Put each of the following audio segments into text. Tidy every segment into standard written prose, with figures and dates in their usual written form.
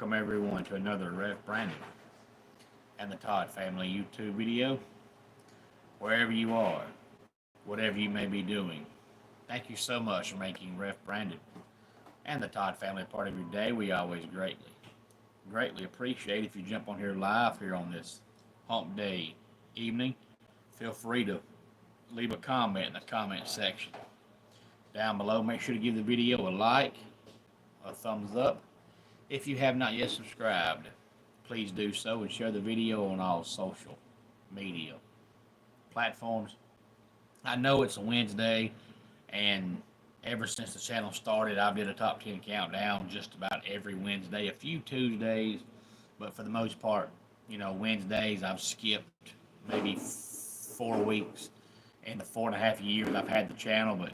Welcome everyone to another Ref Brandon and the Todd Family YouTube video. Wherever you are, whatever you may be doing, thank you so much for making Ref Brandon and the Todd Family a part of your day. We always greatly appreciate if you jump on here live here on this hump day evening. Feel free to leave a comment in the comment section down below. Make sure to give the video a like, a thumbs up. If you have not yet subscribed, please do so and share the video on all social media platforms. I know it's a Wednesday, and ever since the channel started, I've did a top 10 countdown just about every Wednesday, a few Tuesdays, but for the most part, Wednesdays I've skipped maybe 4 weeks in the 4.5 years I've had the channel, but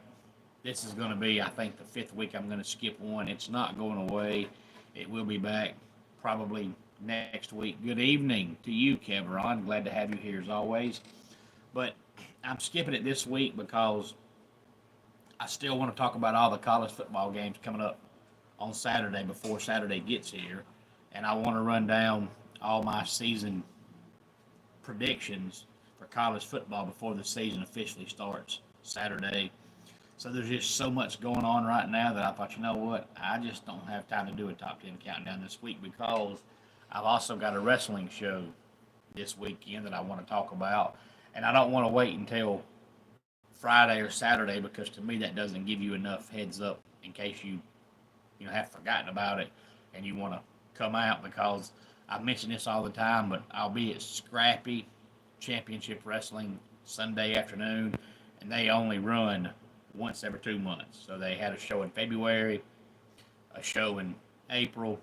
this is going to be, I think, the 5th week I'm going to skip one. It's not going away. It will be back probably next week. Good evening to you, Kevron. Glad to have you here as always. But I'm skipping it this week because I still want to talk about all the college football games coming up on Saturday before Saturday gets here. And I want to run down all my season predictions for college football before the season officially starts Saturday. So there's just so much going on right now that I thought, you know what, I just don't have time to do a top 10 countdown this week because I've also got a wrestling show this weekend that I want to talk about. And I don't want to wait until Friday or Saturday because to me that doesn't give you enough heads up in case you have forgotten about it and you want to come out, because I mention this all the time, but I'll be at Scrappy Championship Wrestling Sunday afternoon, and they only run once every 2 months. So they had a show in February, a show in April,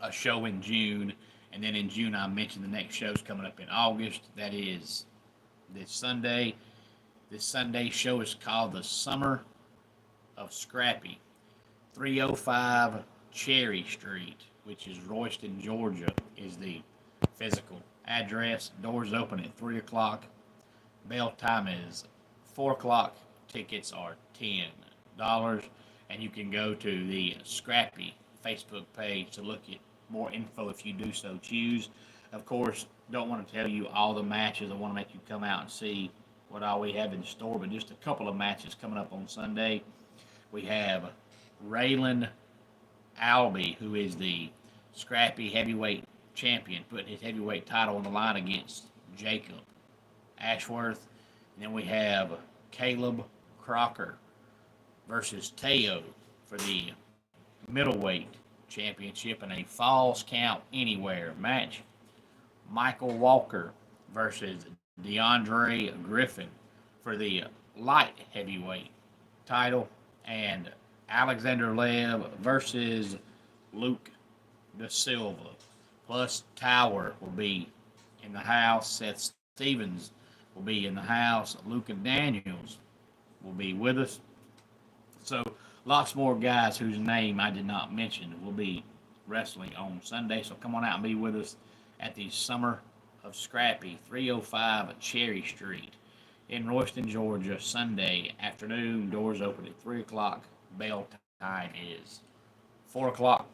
a show in June, and then in June I mentioned the next show's coming up in August. That is this Sunday. This Sunday show is called the Summer of Scrappy, 305 Cherry Street, which is Royston, Georgia, is the physical address. Doors open at 3 o'clock. Bell time is 4 o'clock. Tickets are $10, and you can go to the Scrappy Facebook page to look at more info if you do so choose. Of course, don't want to tell you all the matches. I want to make you come out and see what all we have in store, but just a couple of matches coming up on Sunday. We have Raylan Albee, who is the Scrappy heavyweight champion, putting his heavyweight title on the line against Jacob Ashworth. And then we have Caleb Crocker versus Teo for the middleweight championship in a Falls Count Anywhere match. Michael Walker versus DeAndre Griffin for the light heavyweight title, and Alexander Lev versus Luke Da Silva. Plus Tower will be in the house. Seth Stevens will be in the house. Luca Daniels will be with us. So lots more guys whose name I did not mention will be wrestling on Sunday. So come on out and be with us at the Summer of Scrappy, 305 Cherry Street in Royston, Georgia, Sunday afternoon. Doors open at 3 o'clock. Bell time is 4 o'clock.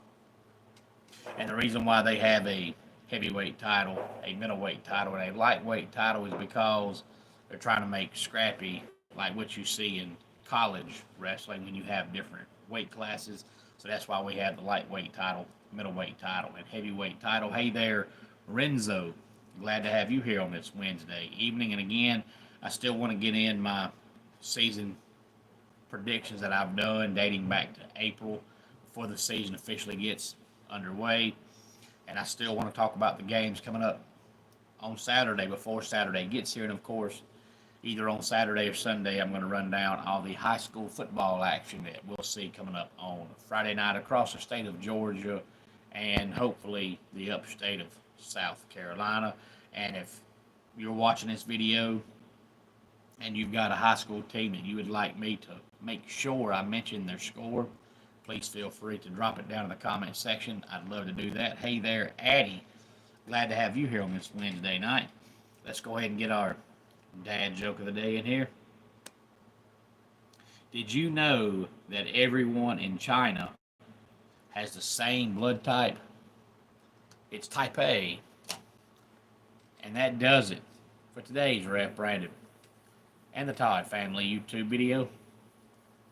And the reason why they have a heavyweight title, a middleweight title, and a lightweight title is because they're trying to make Scrappy like what you see in college wrestling when you have different weight classes. So that's why we have the lightweight title, middleweight title, and heavyweight title. Hey there, Renzo. Glad to have you here on this Wednesday evening. And again, I still want to get in my season predictions that I've done dating back to April before the season officially gets underway. And I still want to talk about the games coming up on Saturday before Saturday gets here. And of course, either on Saturday or Sunday, I'm going to run down all the high school football action that we'll see coming up on Friday night across the state of Georgia and hopefully the upstate of South Carolina. And if you're watching this video and you've got a high school team that you would like me to make sure I mention their score, please feel free to drop it down in the comment section. I'd love to do that. Hey there, Addie. Glad to have you here on this Wednesday night. Let's go ahead and get our dad joke of the day in here. Did you know that everyone in China has the same blood type It's type A. And that does it for today's Ref Brandon and the Todd Family YouTube video.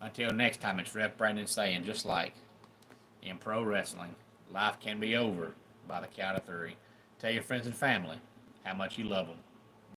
Until next time, it's Ref Brandon saying, just like in pro wrestling, life can be over by the count of three. Tell your friends and family how much you love them.